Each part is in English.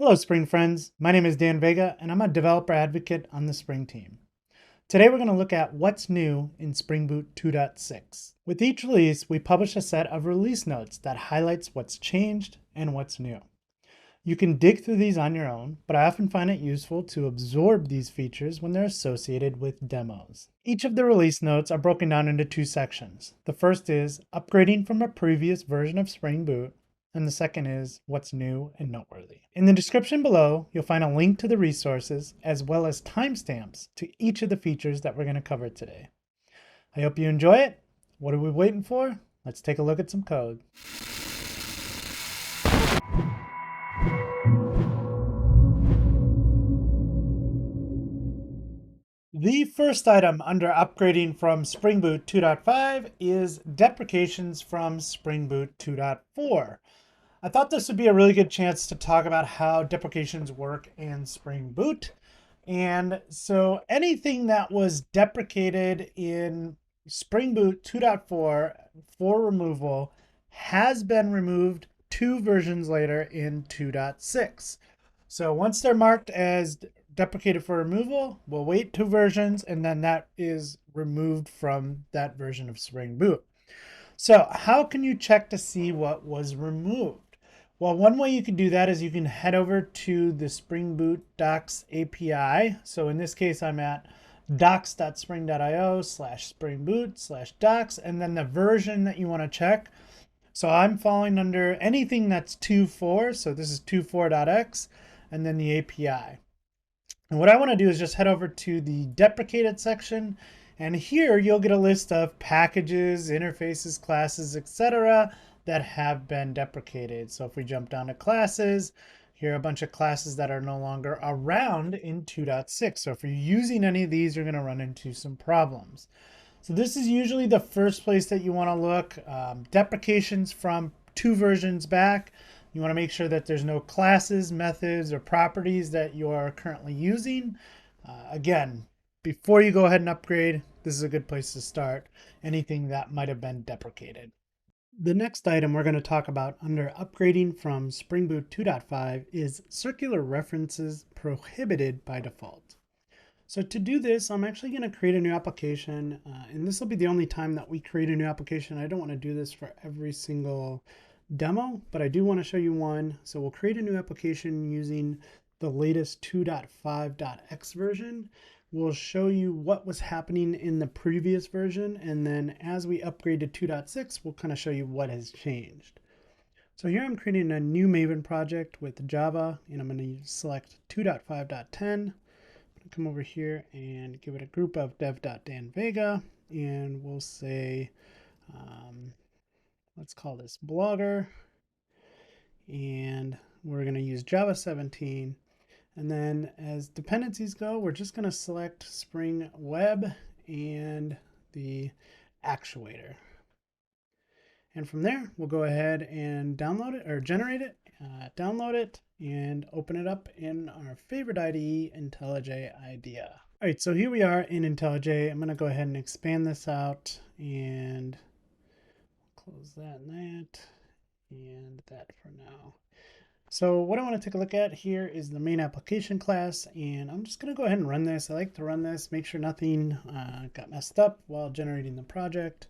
Hello, Spring friends. My name is Dan Vega, and I'm a developer advocate on the Spring team. Today, we're going to look at what's new in Spring Boot 2.6. With each release, we publish a set of release notes that highlights what's changed and what's new. You can dig through these on your own, but I often find it useful to absorb these features when they're associated with demos. Each of the release notes are broken down into two sections. The first is upgrading from a previous version of Spring Boot, and the second is what's new and noteworthy. In the description below, you'll find a link to the resources as well as timestamps to each of the features that we're going to cover today. I hope you enjoy it. What are we waiting for? Let's take a look at some code. The first item under upgrading from Spring Boot 2.5 is deprecations from Spring Boot 2.4. I thought this would be a really good chance to talk about how deprecations work in Spring Boot. And so anything that was deprecated in Spring Boot 2.4 for removal has been removed 2 versions later in 2.6. So once they're marked as deprecated for removal, we'll wait 2 versions, and then that is removed from that version of Spring Boot. So how can you check to see what was removed? Well, one way you can do that is you can head over to the Spring Boot docs API. So in this case, I'm at docs.spring.io/springboot/docs, and then the version that you want to check. So I'm falling under anything that's 2.4. So this is 2.4.x, and then the API. And what I want to do is just head over to the deprecated section, and here you'll get a list of packages, interfaces, classes, etc. that have been deprecated. So if we jump down to classes, here are a bunch of classes that are no longer around in 2.6. So if you're using any of these, you're going to run into some problems. So this is usually the first place that you want to look. Deprecations from 2 versions back. You want to make sure that there's no classes, methods, or properties that you are currently using. Again, before you go ahead and upgrade, this is a good place to start. Anything that might have been deprecated. The next item we're going to talk about under upgrading from Spring Boot 2.5 is circular references prohibited by default. So to do this, I'm actually going to create a new application, and this will be the only time that we create a new application. I don't want to do this for every single demo, but I do want to show you one. So we'll create a new application using the latest 2.5.x version. We'll show you what was happening in the previous version, and then as we upgrade to 2.6, we'll kind of show you what has changed. So here I'm creating a new Maven project with Java, and I'm going to select 2.5.10. Come over here and give it a group of dev.danvega, and we'll say, let's call this blogger, and we're going to use Java 17. And then as dependencies go, we're just going to select Spring Web and the Actuator. And from there, we'll go ahead and download it, or generate it, download it, and open it up in our favorite IDE, IntelliJ IDEA. All right, so here we are in IntelliJ. I'm going to go ahead and expand this out and close that and that for now. So what I want to take a look at here is the main application class, and I'm just going to go ahead and run this. I like to run this, make sure nothing got messed up while generating the project.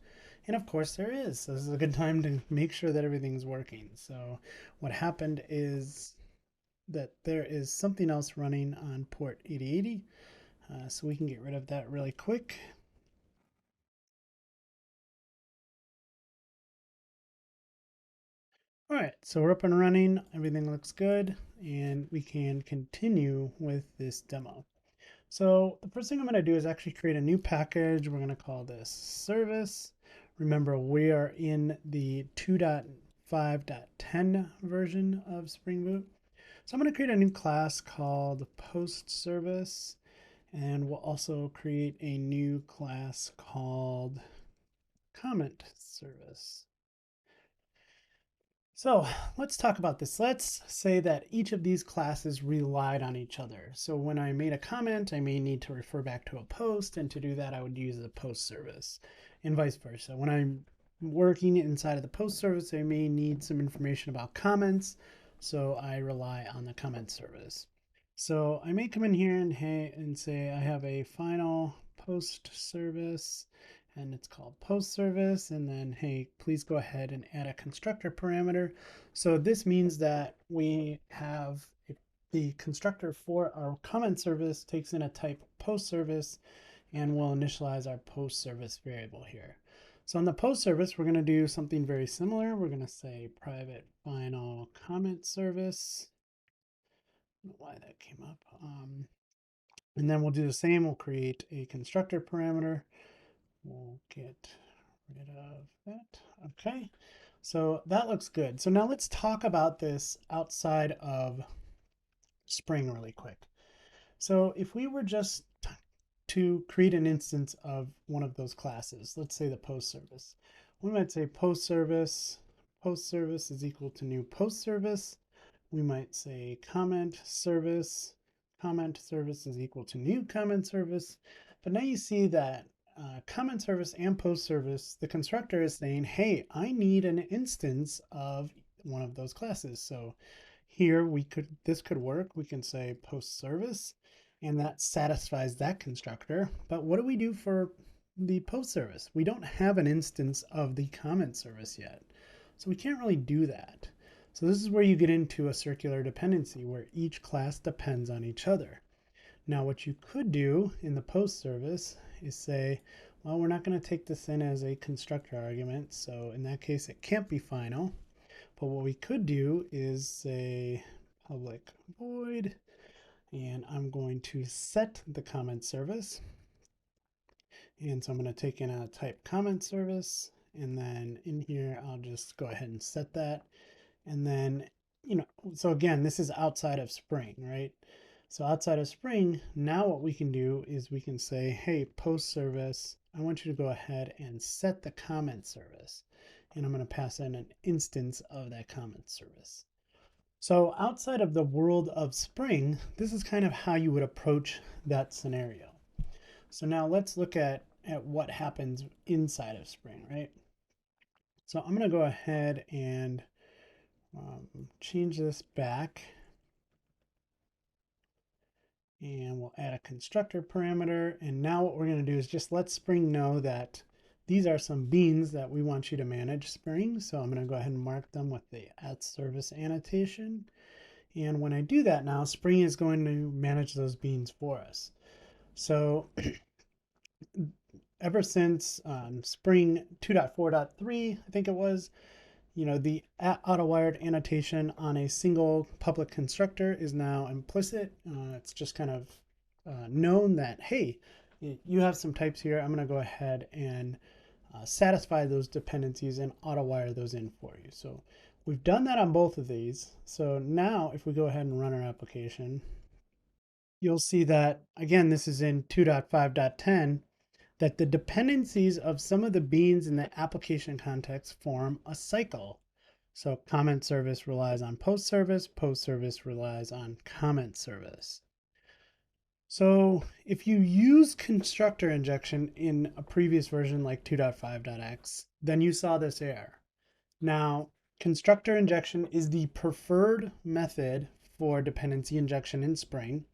And of course there is. So this is a good time to make sure that everything's working. So what happened is that there is something else running on port 8080. So we can get rid of that really quick. All right, so we're up and running. Everything looks good, and we can continue with this demo. So the first thing I'm going to do is actually create a new package. We're going to call this service. Remember, we are in the 2.5.10 version of Spring Boot. So I'm going to create a new class called post service, and we'll also create a new class called comment service. So let's talk about this. Let's say that each of these classes relied on each other. So when I made a comment, I may need to refer back to a post, and to do that, I would use the post service, and vice versa. When I'm working inside of the post service, I may need some information about comments. So I rely on the comment service. So I may come in here and say I have a final post service and it's called post service. And then, hey, please go ahead and add a constructor parameter. So this means that we have the constructor for our comment service takes in a type post service and we'll initialize our post service variable here. So on the post service, we're going to do something very similar. We're going to say private final comment service. I don't know why that came up. And then we'll do the same. We'll create a constructor parameter. We'll get rid of that. Okay. So that looks good. So now let's talk about this outside of Spring really quick. So if we were just to create an instance of one of those classes, let's say the post service, we might say post service is equal to new post service. We might say comment service is equal to new comment service. But now you see that comment service and post service, the constructor is saying, hey, I need an instance of one of those classes. So here this could work. We can say post service and that satisfies that constructor. But what do we do for the post service? We don't have an instance of the comment service yet. So we can't really do that. So this is where you get into a circular dependency where each class depends on each other. Now what you could do in the post service is say, well, we're not going to take this in as a constructor argument. So in that case, it can't be final. But what we could do is say public void, and I'm going to set the comment service. And so I'm going to take in a type comment service, and then in here, I'll just go ahead and set that. And then, so again, this is outside of Spring, right? So outside of Spring, now what we can do is we can say, hey, post service, I want you to go ahead and set the comment service. And I'm going to pass in an instance of that comment service. So outside of the world of Spring, this is kind of how you would approach that scenario. So now let's look at what happens inside of Spring, right? So I'm going to go ahead and change this back. And we'll add a constructor parameter. And now what we're going to do is just let Spring know that these are some beans that we want you to manage, Spring. So I'm going to go ahead and mark them with the @service annotation. And when I do that now, Spring is going to manage those beans for us. So ever since Spring 2.4.3, I think it was, the auto-wired annotation on a single public constructor is now implicit. It's just kind of known that, hey, you have some types here. I'm going to go ahead and satisfy those dependencies and auto-wire those in for you. So we've done that on both of these. So now if we go ahead and run our application, you'll see that, again, this is in 2.5.10, that the dependencies of some of the beans in the application context form a cycle. So comment service relies on post service relies on comment service. So if you use constructor injection in a previous version like 2.5.x, then you saw this error. Now, constructor injection is the preferred method for dependency injection in Spring.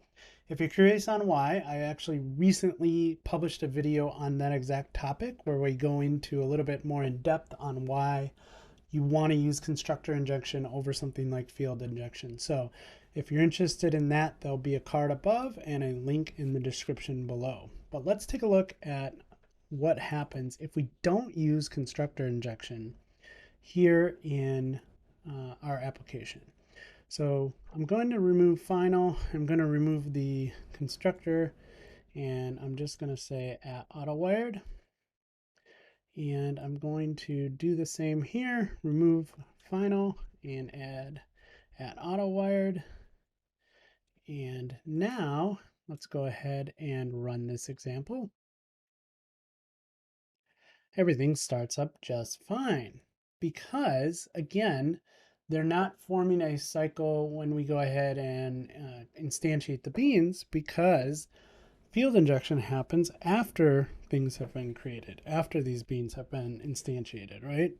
If you're curious on why, I actually recently published a video on that exact topic where we go into a little bit more in depth on why you want to use constructor injection over something like field injection. So if you're interested in that, there'll be a card above and a link in the description below. But let's take a look at what happens if we don't use constructor injection here in our application. So I'm going to remove final. I'm going to remove the constructor, and I'm just going to say @AutoWired. And I'm going to do the same here, remove final and add @AutoWired. And now let's go ahead and run this example. Everything starts up just fine because, again, they're not forming a cycle when we go ahead and instantiate the beans, because field injection happens after things have been created, after these beans have been instantiated, right?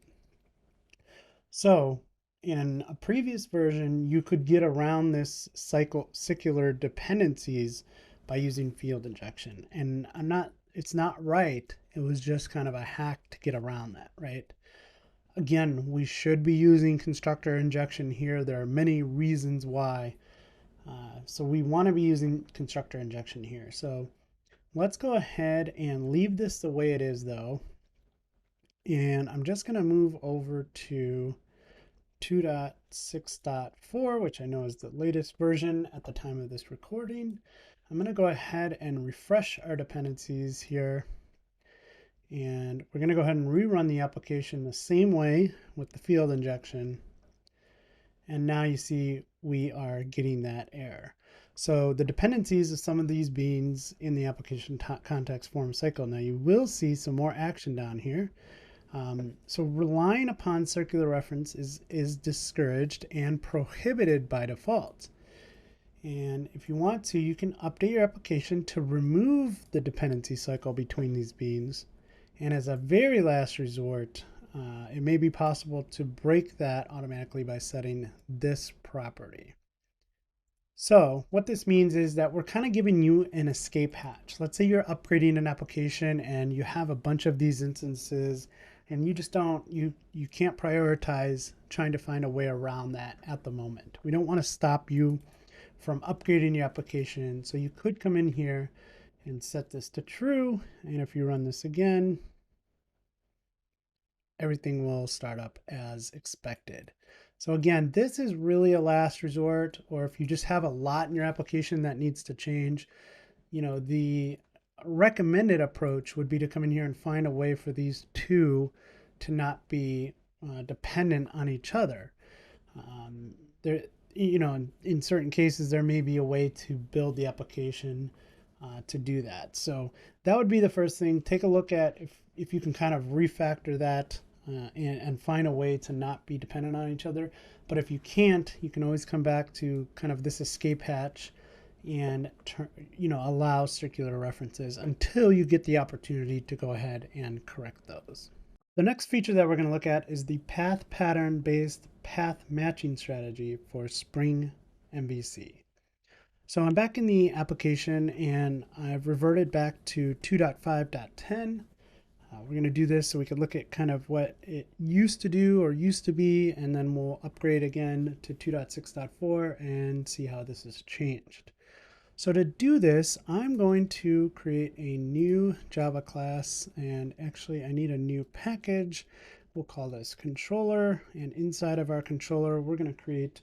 So in a previous version, you could get around this cyclic dependencies by using field injection. And it's not right. It was just kind of a hack to get around that, right? Again, we should be using constructor injection here. There are many reasons why. So we want to be using constructor injection here. So let's go ahead and leave this the way it is though. And I'm just going to move over to 2.6.4, which I know is the latest version at the time of this recording. I'm going to go ahead and refresh our dependencies here. And we're going to go ahead and rerun the application the same way with the field injection. And now you see we are getting that error. So the dependencies of some of these beans in the application context form cycle. Now you will see some more action down here. So relying upon circular reference is discouraged and prohibited by default. And if you want to, you can update your application to remove the dependency cycle between these beans. And as a very last resort, it may be possible to break that automatically by setting this property. So what this means is that we're kind of giving you an escape hatch. Let's say you're upgrading an application and you have a bunch of these instances and you just you can't prioritize trying to find a way around that at the moment. We don't want to stop you from upgrading your application. So you could come in here and set this to true. And if you run this again, everything will start up as expected. So again, this is really a last resort, or if you just have a lot in your application that needs to change, the recommended approach would be to come in here and find a way for these two to not be dependent on each other. In certain cases, there may be a way to build the application to do that. So that would be the first thing. Take a look at if you can kind of refactor that and find a way to not be dependent on each other. But if you can't, you can always come back to kind of this escape hatch and allow circular references until you get the opportunity to go ahead and correct those. The next feature that we're going to look at is the path pattern based path matching strategy for Spring MVC. So I'm back in the application and I've reverted back to 2.5.10. We're going to do this so we can look at kind of what it used to do or used to be, and then we'll upgrade again to 2.6.4 and see how this has changed. So to do this, I'm going to create a new Java class, and actually I need a new package. We'll call this controller, and inside of our controller, we're going to create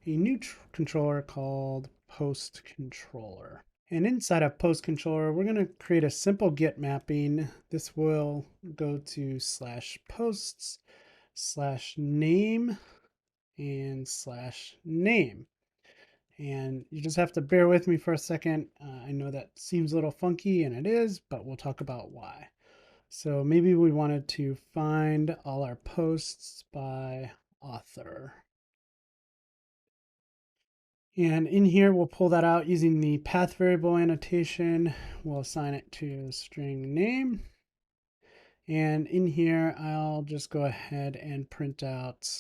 a new controller called post controller. And inside of post controller, we're going to create a simple get mapping. This will go to /posts /name and /name. And you just have to bear with me for a second. I know that seems a little funky, and it is, but we'll talk about why. So maybe we wanted to find all our posts by author. And in here, we'll pull that out using the path variable annotation. We'll assign it to string name. And in here, I'll just go ahead and print out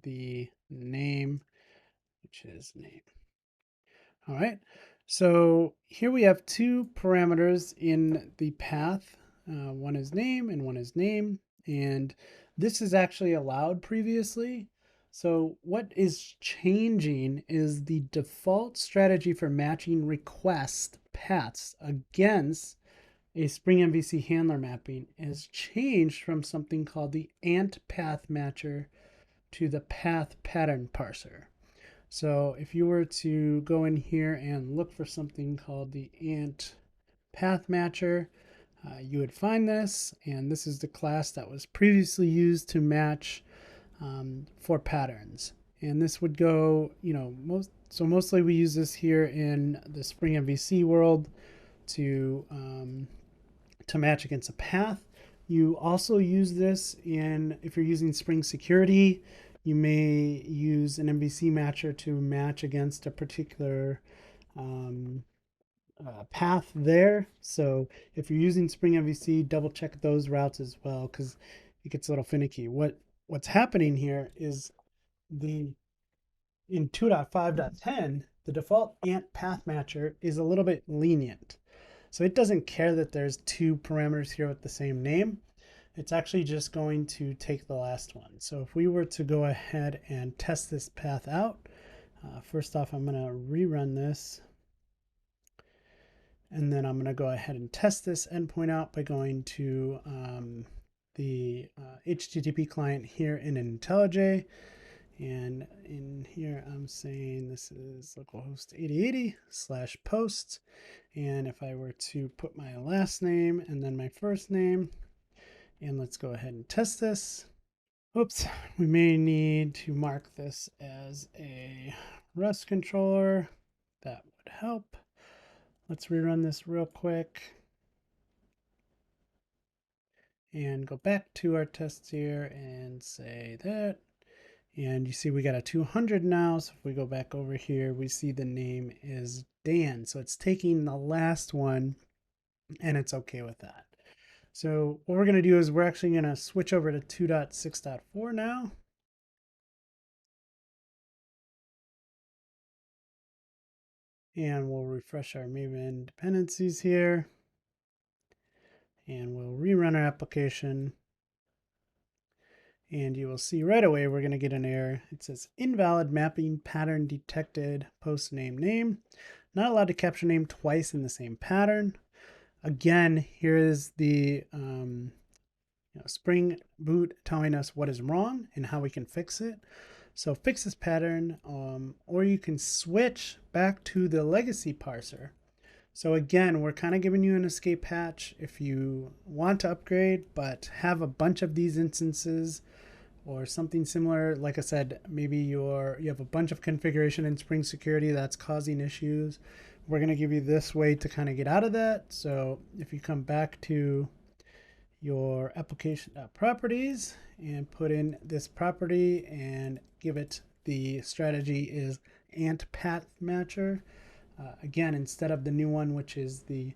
the name, which is name. All right, so here we have two parameters in the path. One is name and one is name. And this is actually allowed previously. So what is changing is the default strategy for matching request paths against a Spring MVC handler mapping has changed from something called the ant path matcher to the path pattern parser. So if you were to go in here and look for something called the ant path matcher, you would find this, and this is the class that was previously used to match for patterns. And this would go, mostly we use this here in the Spring MVC world to match against a path. You also use this if you're using Spring Security. You may use an MVC matcher to match against a particular path there. So if you're using Spring MVC, double check those routes as well, because it gets a little finicky. What's happening here is in 2.5.10, the default ant path matcher is a little bit lenient. So it doesn't care that there's two parameters here with the same name. It's actually just going to take the last one. So if we were to go ahead and test this path out, first off, I'm going to rerun this. And then I'm going to go ahead and test this endpoint out by going to the HTTP client here in IntelliJ. And in here, I'm saying this is localhost 8080/posts. And if I were to put my last name and then my first name, and let's go ahead and test this. Oops, we may need to mark this as a Rust controller. That would help. Let's rerun this real quick. And go back to our test here and say that. And you see we got a 200 now. So if we go back over here, we see the name is Dan. So it's taking the last one and it's okay with that. So what we're going to do is we're actually going to switch over to 2.6.4 now. And we'll refresh our Maven dependencies here. And we'll rerun our application. And you will see right away we're going to get an error. It says invalid mapping pattern detected post name. Not allowed to capture name twice in the same pattern. Again, here is the Spring Boot telling us what is wrong and how we can fix it. So fix this pattern, or you can switch back to the legacy parser. So again, we're kind of giving you an escape hatch if you want to upgrade, but have a bunch of these instances or something similar. Like I said, maybe you have a bunch of configuration in Spring Security that's causing issues. We're going to give you this way to kind of get out of that. So if you come back to your application properties and put in this property and give it the strategy is ant path matcher. Again, instead of the new one, which is the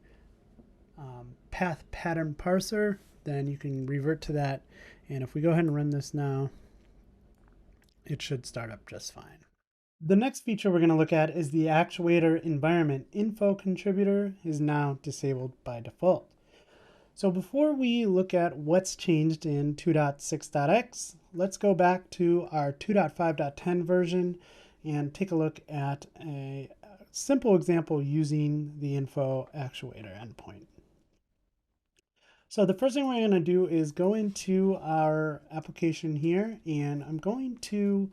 path pattern parser, then you can revert to that. And if we go ahead and run this now, it should start up just fine. The next feature we're going to look at is the Actuator environment info contributor is now disabled by default. So before we look at what's changed in 2.6.x, let's go back to our 2.5.10 version and take a look at a simple example using the info actuator endpoint. So the first thing we're going to do is go into our application here, and I'm going to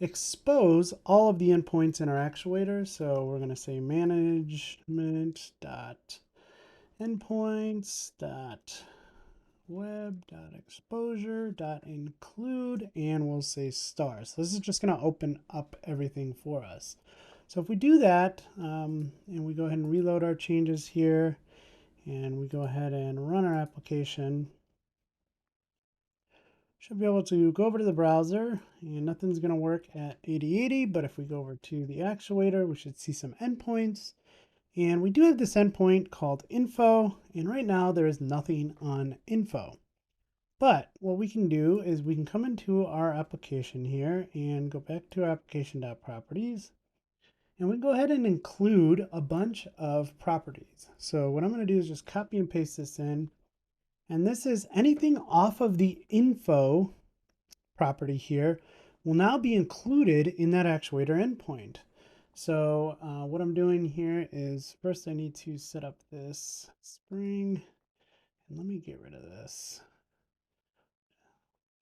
expose all of the endpoints in our actuator. So we're going to say management.endpoints.web.exposure.include, and we'll say star. So this is just going to open up everything for us. So if we do that, and we go ahead and reload our changes here, and we go ahead and run our application, should be able to go over to the browser, and nothing's going to work at 8080, but if we go over to the actuator, we should see some endpoints. And we do have this endpoint called info, and right now there is nothing on info. But what we can do is we can come into our application here and go back to our application.properties, and we can go ahead and include a bunch of properties. So what I'm going to do is just copy and paste this in. And this is anything off of the info property here will now be included in that actuator endpoint. So what I'm doing here is first I need to set up this Spring, and let me get rid of this.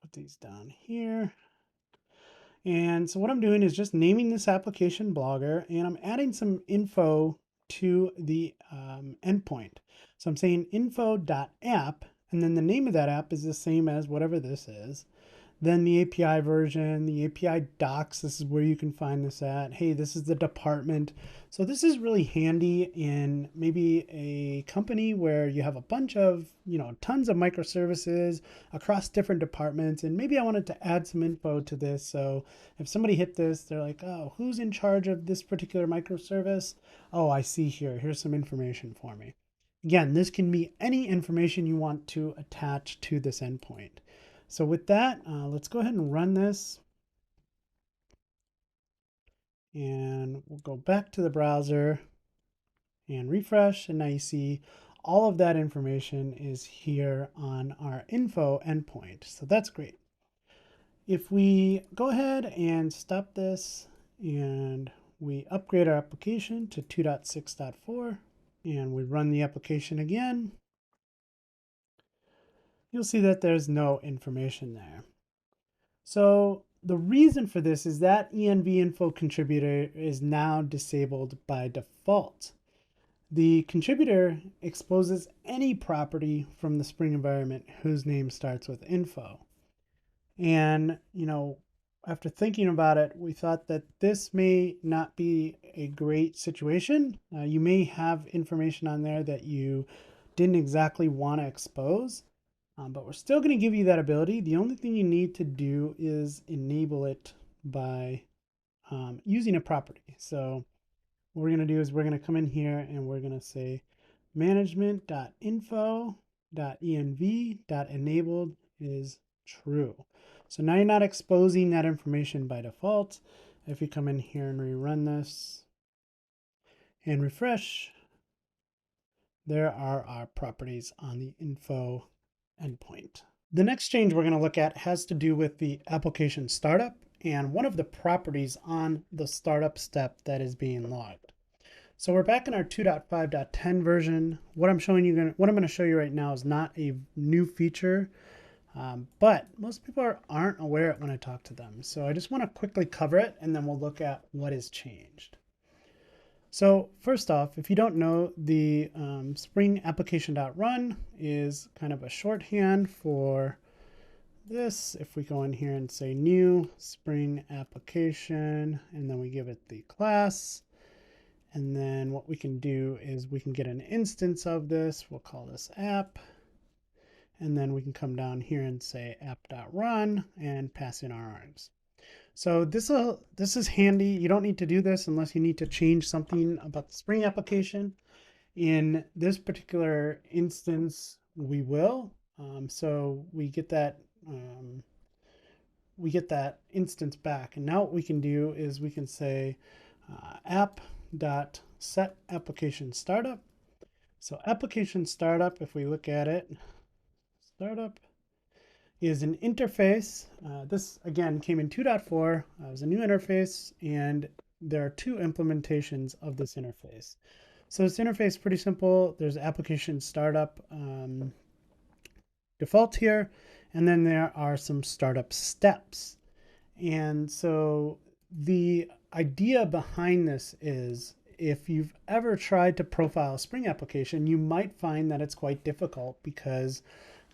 Put these down here. And so what I'm doing is just naming this application blogger, and I'm adding some info to the endpoint. So I'm saying info.app, and then the name of that app is the same as whatever this is. Then the API version, the API docs, this is where you can find this at. Hey, this is the department. So this is really handy in maybe a company where you have a bunch of, tons of microservices across different departments. And maybe I wanted to add some info to this. So if somebody hit this, they're like, oh, who's in charge of this particular microservice? Oh, I see here. Here's some information for me. Again, this can be any information you want to attach to this endpoint. So with that, let's go ahead and run this. And we'll go back to the browser and refresh. And now you see all of that information is here on our info endpoint. So that's great. If we go ahead and stop this and we upgrade our application to 2.6.4 and we run the application again, you'll see that there's no information there. So the reason for this is that env info contributor is now disabled by default. The contributor exposes any property from the Spring environment whose name starts with info. And, after thinking about it, we thought that this may not be a great situation. You may have information on there that you didn't exactly want to expose, but we're still going to give you that ability. The only thing you need to do is enable it by using a property. So what we're going to do is we're going to come in here and we're going to say management.info.env.enabled is true. So now you're not exposing that information by default. If you come in here and rerun this and refresh, there are our properties on the info endpoint. The next change we're going to look at has to do with the application startup and one of the properties on the startup step that is being logged. So we're back in our 2.5.10 version. What I'm going to show you right now is not a new feature, but most people aren't aware of it when I talk to them. So I just want to quickly cover it and then we'll look at what has changed. So first off, if you don't know, the Spring application.run is kind of a shorthand for this. If we go in here and say new Spring application, and then we give it the class, and then what we can do is we can get an instance of this. We'll call this app. And then we can come down here and say app.run and pass in our args. So this is handy. You don't need to do this unless you need to change something about the Spring application. In this particular instance, we will. So we get that instance back. And now what we can do is we can say app.setApplicationStartup. So application startup, if we look at it, startup is an interface. This again came in 2.4. It was a new interface, and there are two implementations of this interface. So this interface is pretty simple. There's application startup default here, and then there are some startup steps. And so the idea behind this is if you've ever tried to profile a Spring application, you might find that it's quite difficult because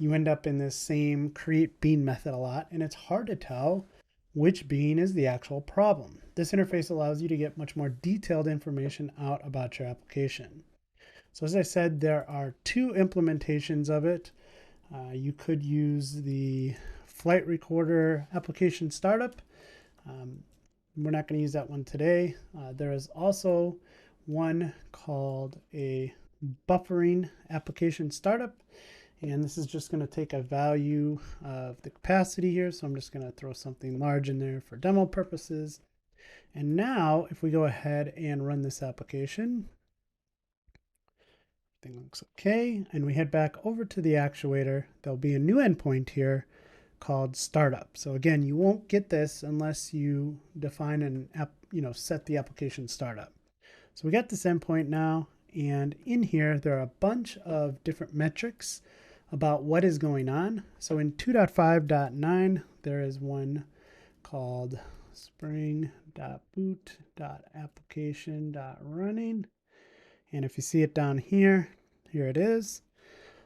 you end up in this same create bean method a lot, and it's hard to tell which bean is the actual problem. This interface allows you to get much more detailed information out about your application. So as I said, there are two implementations of it. You could use the flight recorder application startup. We're not going to use that one today. There is also one called a buffering application startup. And this is just going to take a value of the capacity here. So I'm just going to throw something large in there for demo purposes. And now if we go ahead and run this application, everything looks okay. And we head back over to the actuator. There'll be a new endpoint here called startup. So again, you won't get this unless you define an app, set the application startup. So we got this endpoint now. And in here, there are a bunch of different metrics about what is going on. So in 2.5.9, there is one called spring.boot.application.running. And if you see it down here, here it is.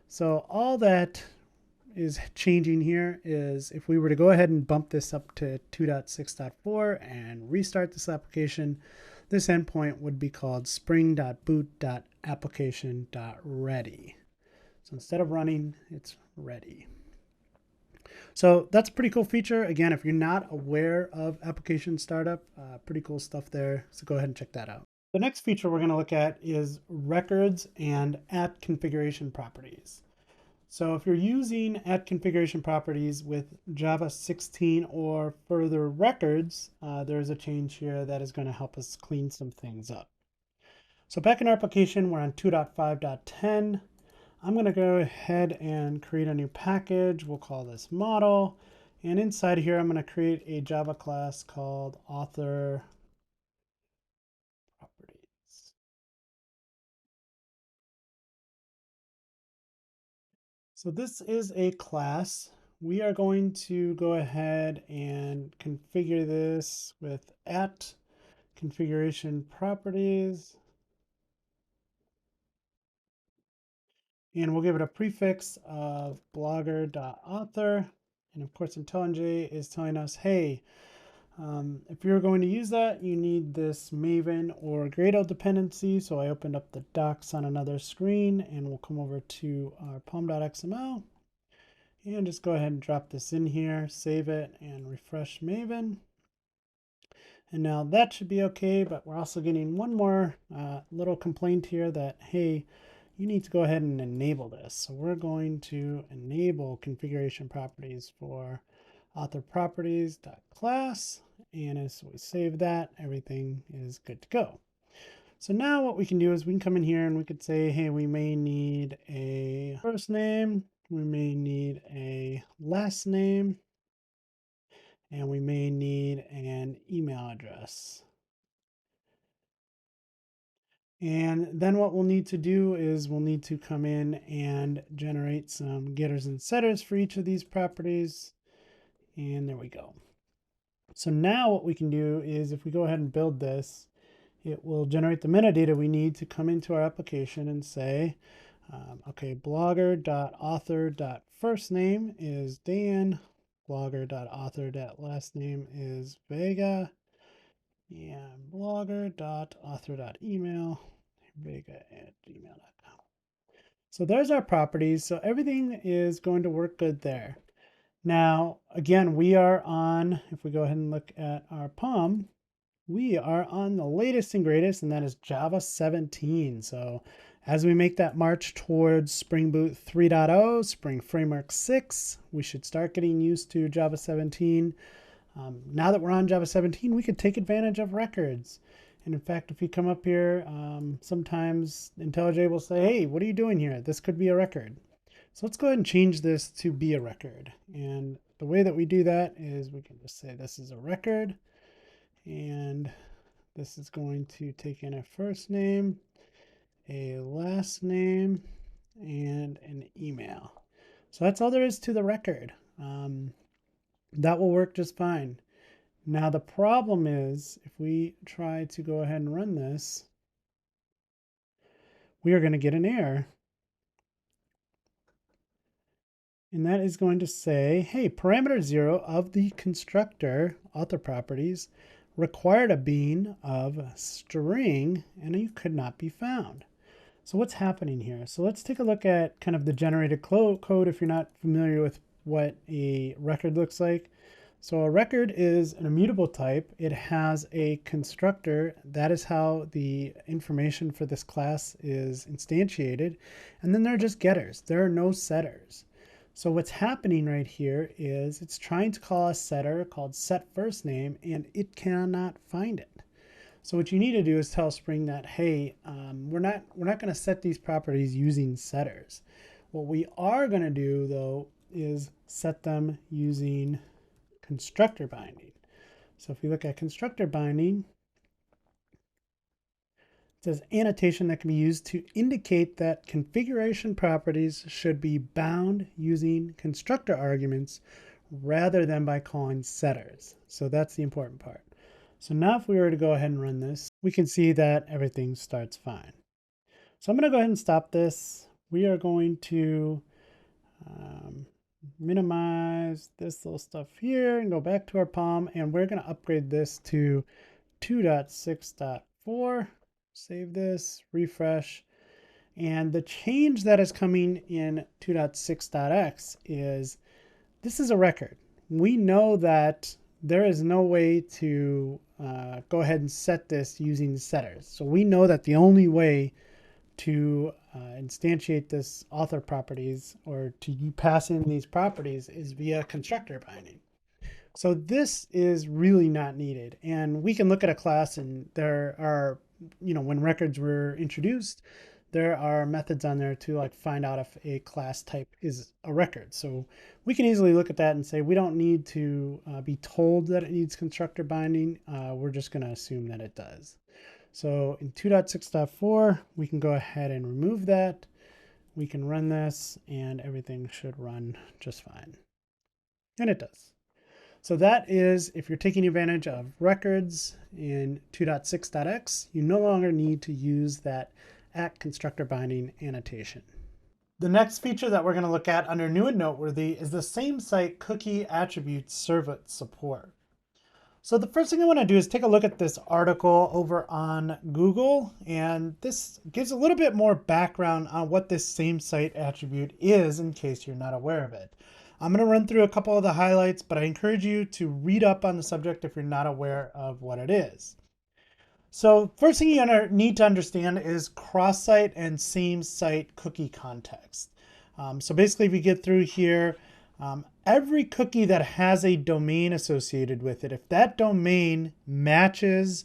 So all that is changing here is if we were to go ahead and bump this up to 2.6.4 and restart this application, this endpoint would be called spring.boot.application.ready. So instead of running, it's ready. So that's a pretty cool feature. Again, if you're not aware of application startup, pretty cool stuff there. So go ahead and check that out. The next feature we're going to look at is records and app configuration properties. So if you're using at configuration properties with Java 16 or further records, there's a change here that is going to help us clean some things up. So back in our application, we're on 2.5.10. I'm going to go ahead and create a new package. We'll call this model. And inside here, I'm going to create a Java class called author properties. So this is a class. We are going to go ahead and configure this with at configuration properties. And we'll give it a prefix of blogger.author. And of course, IntelliJ is telling us, hey, if you're going to use that, you need this Maven or Gradle dependency. So I opened up the docs on another screen, and we'll come over to our pom.xml and just go ahead and drop this in here, save it, and refresh Maven. And now that should be okay, but we're also getting one more little complaint here that, hey, you need to go ahead and enable this. So we're going to enable configuration properties for author properties.class. And as we save that, everything is good to go. So now what we can do is we can come in here and we could say, hey, we may need a first name, we may need a last name, and we may need an email address. And then what we'll need to do is we'll need to come in and generate some getters and setters for each of these properties. And there we go. So now what we can do is if we go ahead and build this, it will generate the metadata we need to come into our application and say, okay, blogger.author.firstname is Dan, blogger.author.lastname is Vega, and blogger.author.email, vega@gmail.com. So there's our properties. So everything is going to work good there. Now, again, we are on, if we go ahead and look at our POM, we are on the latest and greatest, and that is Java 17. So as we make that march towards Spring Boot 3.0, Spring Framework 6, we should start getting used to Java 17. Now that we're on Java 17, we could take advantage of records. And in fact, if you come up here, sometimes IntelliJ will say, hey, what are you doing here? This could be a record. So let's go ahead and change this to be a record. And the way that we do that is we can just say this is a record. And this is going to take in a first name, a last name, and an email. So that's all there is to the record. That will work just fine. Now the problem is if we try to go ahead and run this, we are going to get an error. And that is going to say, hey, parameter 0 of the constructor author properties required a bean of string, and you could not be found. So what's happening here? So let's take a look at kind of the generated code if you're not familiar with what a record looks like. So a record is an immutable type. It has a constructor. That is how the information for this class is instantiated. And then there are just getters. There are no setters. So what's happening right here is it's trying to call a setter called setFirstName, and it cannot find it. So what you need to do is tell Spring that, hey, we're not going to set these properties using setters. What we are going to do, though, is set them using constructor binding. So if we look at constructor binding, it says annotation that can be used to indicate that configuration properties should be bound using constructor arguments rather than by calling setters. So that's the important part. So now if we were to go ahead and run this, we can see that everything starts fine. So I'm going to go ahead and stop this. We are going to minimize this little stuff here and go back to our POM, and we're going to upgrade this to 2.6.4. Save this, refresh. And the change that is coming in 2.6.x is this is a record. We know that there is no way to go ahead and set this using setters. So we know that the only way to instantiate this author properties or to pass in these properties is via constructor binding. So this is really not needed. And we can look at a class and there are, when records were introduced, there are methods on there to like find out if a class type is a record. So we can easily look at that and say we don't need to be told that it needs constructor binding. We're just going to assume that it does. So in 2.6.4, we can go ahead and remove that. We can run this and everything should run just fine. And it does. So that is, if you're taking advantage of records in 2.6.x, you no longer need to use that @constructor binding annotation. The next feature that we're going to look at under new and noteworthy is the SameSite cookie attribute servlet support. So the first thing I want to do is take a look at this article over on Google, and this gives a little bit more background on what this SameSite attribute is in case you're not aware of it. I'm going to run through a couple of the highlights, but I encourage you to read up on the subject if you're not aware of what it is. So first thing you need to understand is cross-site and same-site cookie context. So basically if you get through here, every cookie that has a domain associated with it, if that domain matches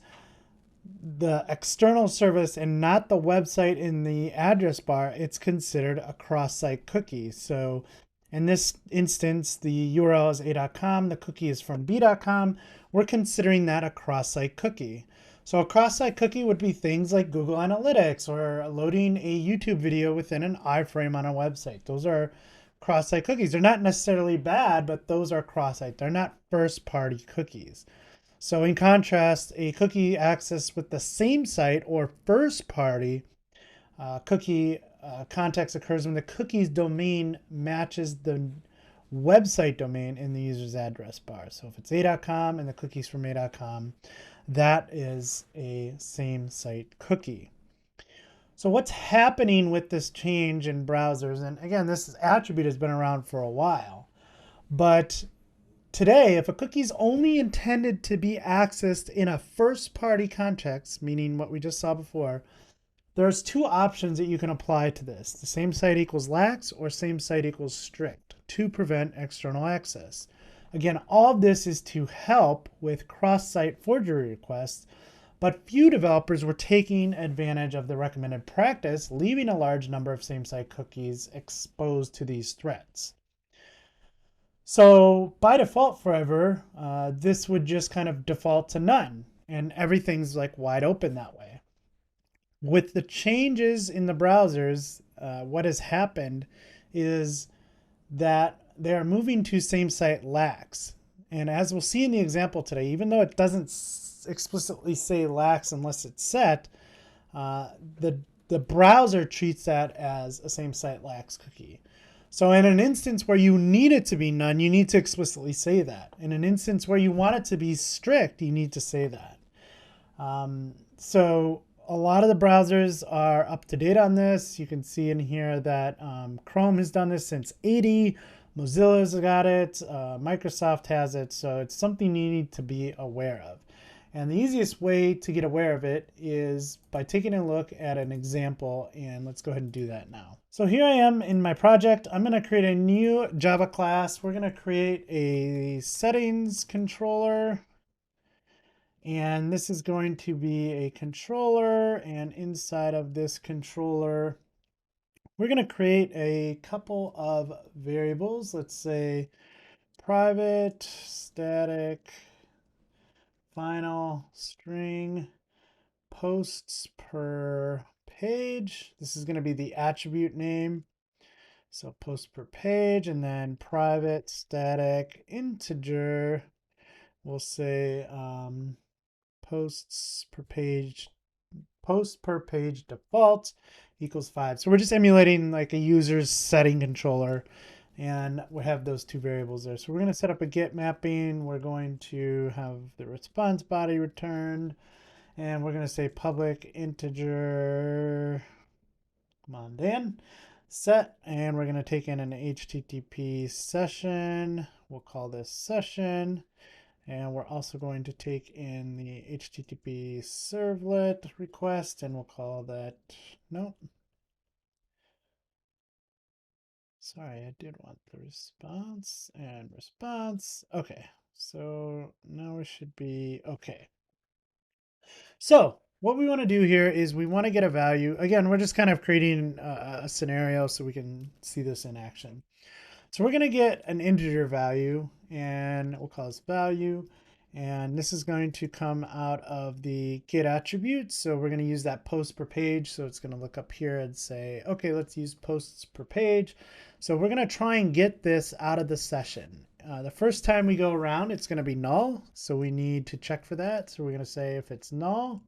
the external service and not the website in the address bar, it's considered a cross-site cookie. So in this instance, the URL is a.com, the cookie is from b.com. We're considering that a cross-site cookie. So a cross-site cookie would be things like Google Analytics or loading a YouTube video within an iframe on a website. Those are cross-site cookies. They're not necessarily bad, but those are cross-site. They're not first-party cookies. So in contrast, a cookie accessed with the same site or first-party cookie context occurs when the cookie's domain matches the website domain in the user's address bar. So if it's a.com and the cookie's from a.com, that is a same site cookie. So what's happening with this change in browsers, and again, this attribute has been around for a while, but today, if a cookie is only intended to be accessed in a first-party context, meaning what we just saw before, there's two options that you can apply to this. The same site equals lax or same site equals strict to prevent external access. Again, all of this is to help with cross-site forgery requests, but few developers were taking advantage of the recommended practice, leaving a large number of same-site cookies exposed to these threats. So by default forever, this would just kind of default to none, and everything's like wide open that way. With the changes in the browsers, what has happened is that they are moving to same-site lax. And as we'll see in the example today, even though it doesn't explicitly say lax unless it's set, the browser treats that as a same-site lax cookie. So in an instance where you need it to be none, you need to explicitly say that. In an instance where you want it to be strict, you need to say that. So a lot of the browsers are up to date on this. You can see in here that Chrome has done this since 80. Mozilla's got it. Microsoft has it. So it's something you need to be aware of. And the easiest way to get aware of it is by taking a look at an example, and let's go ahead and do that now. So here I am in my project. I'm going to create a new Java class. We're going to create a settings controller, and this is going to be a controller, and inside of this controller, we're going to create a couple of variables. Let's say private static final string posts per page. This is going to be the attribute name. So post per page, and then private static integer. We'll say post per page default equals 5. So we're just emulating like a user's setting controller, and we have those two variables there. So we're going to set up a get mapping. We're going to have the response body returned, and we're going to say public integer, come on Dan, set, and we're going to take in an HTTP session. We'll call this session. And we're also going to take in the HTTP servlet request, and we'll call that, no, Sorry, I did want the response and response. Okay, so now we should be okay. So what we want to do here is we want to get a value. Again, we're just kind of creating a scenario so we can see this in action. So we're going to get an integer value, and we'll call this value. And this is going to come out of the get attribute. So we're going to use that post per page. So it's going to look up here and say, okay, let's use posts per page. So we're going to try and get this out of the session. The first time we go around, it's going to be null. So we need to check for that. So we're going to say if it's null,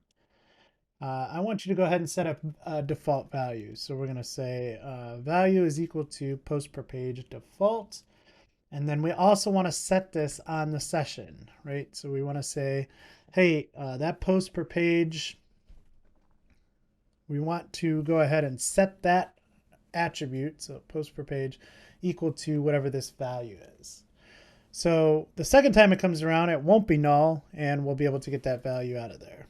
I want you to go ahead and set up a default value. So we're going to say value is equal to post per page default. And then we also want to set this on the session, right? So we want to say, hey, that post per page, we want to go ahead and set that attribute, so post per page, equal to whatever this value is. So the second time it comes around, it won't be null, and we'll be able to get that value out of there.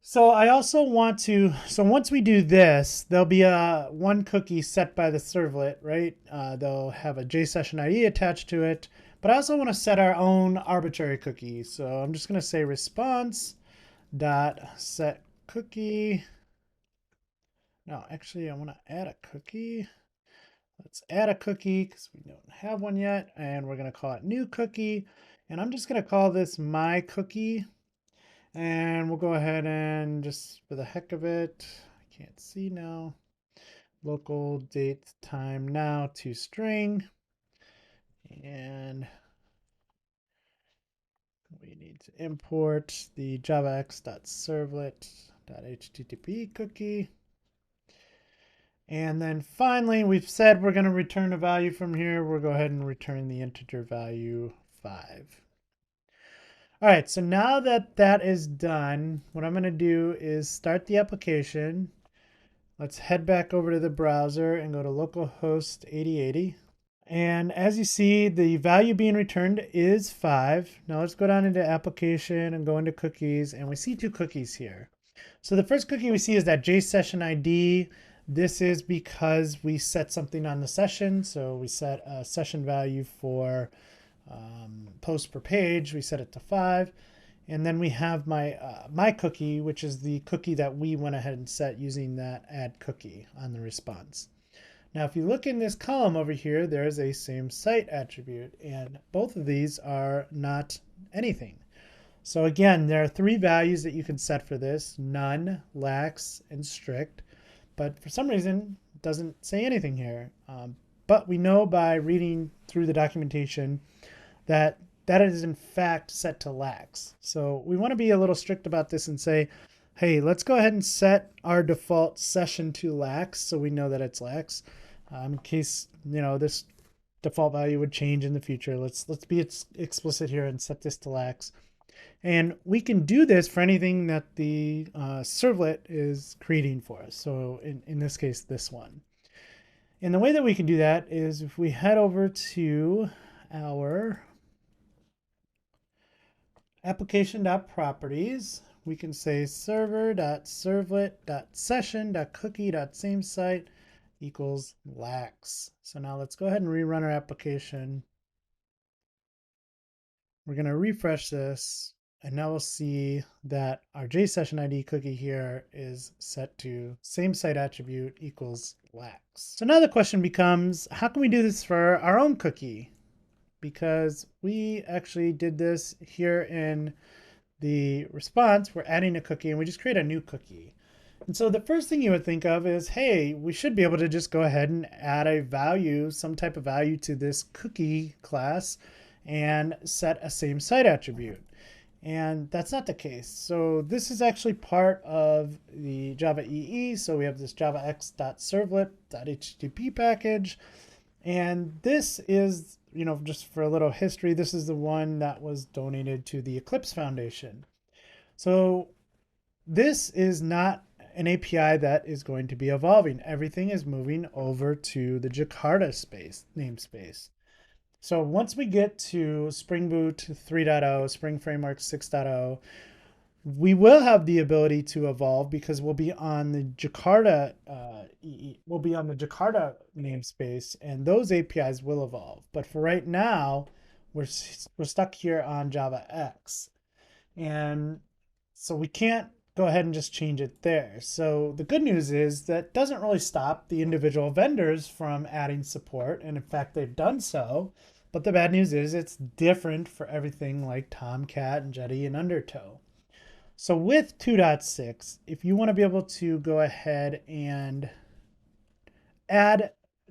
So I also want to, so once we do this, there'll be a one cookie set by the servlet, right? They'll have a JSession ID attached to it, but I also want to set our own arbitrary cookie. So I'm just going to say response dot set cookie. No, actually I want to add a cookie. Let's add a cookie because we don't have one yet. And we're going to call it new cookie. And I'm just going to call this my cookie. And we'll go ahead and just for the heck of it, I can't see now, local date time now to string. And we need to import the javax.servlet.http cookie. And then finally, we've said we're going to return a value from here. We'll go ahead and return the integer value 5. All right, so now that that is done, what I'm going to do is start the application. Let's head back over to the browser and go to localhost 8080. And as you see, the value being returned is 5. Now let's go down into application and go into cookies, and we see 2 cookies here. So the first cookie we see is that JSession ID. This is because we set something on the session. So we set a session value for post per page, we set it to 5. And then we have my cookie, which is the cookie that we went ahead and set using that add cookie on the response. Now, if you look in this column over here, there's a SameSite attribute, and both of these are not anything. So again, there are 3 values that you can set for this: none, lax, and strict. But for some reason, it doesn't say anything here. But we know by reading through the documentation that that is in fact set to lax. So we want to be a little strict about this and say, hey, let's go ahead and set our default session to lax so we know that it's lax. In case, you know, this default value would change in the future. Let's be explicit here and set this to lax. And we can do this for anything that the servlet is creating for us. So in this case, this one. And the way that we can do that is if we head over to our application.properties, we can say server.servlet.session.cookie.samesite equals lax. So now let's go ahead and rerun our application. We're going to refresh this, and now we'll see that our JSession ID cookie here is set to SameSite attribute equals lax. So now the question becomes, how can we do this for our own cookie? Because we actually did this here in the response. We're adding a cookie and we just create a new cookie. And so the first thing you would think of is, hey, we should be able to just go ahead and add a value, some type of value to this cookie class and set a SameSite attribute. And that's not the case. So this is actually part of the Java EE. So we have this javax.servlet.http package. And this is, you know, just for a little history, this is the one that was donated to the Eclipse Foundation. So this is not an API that is going to be evolving. Everything is moving over to the Jakarta namespace. So once we get to Spring Boot 3.0, Spring Framework 6.0, We will have the ability to evolve because we'll be on the Jakarta namespace, and those APIs will evolve. But for right now, we're stuck here on Java X, and so we can't go ahead and just change it there. So the good news is that doesn't really stop the individual vendors from adding support, and in fact they've done so. But the bad news is it's different for everything like Tomcat and Jetty and Undertow. So with 2.6, if you want to be able to go ahead and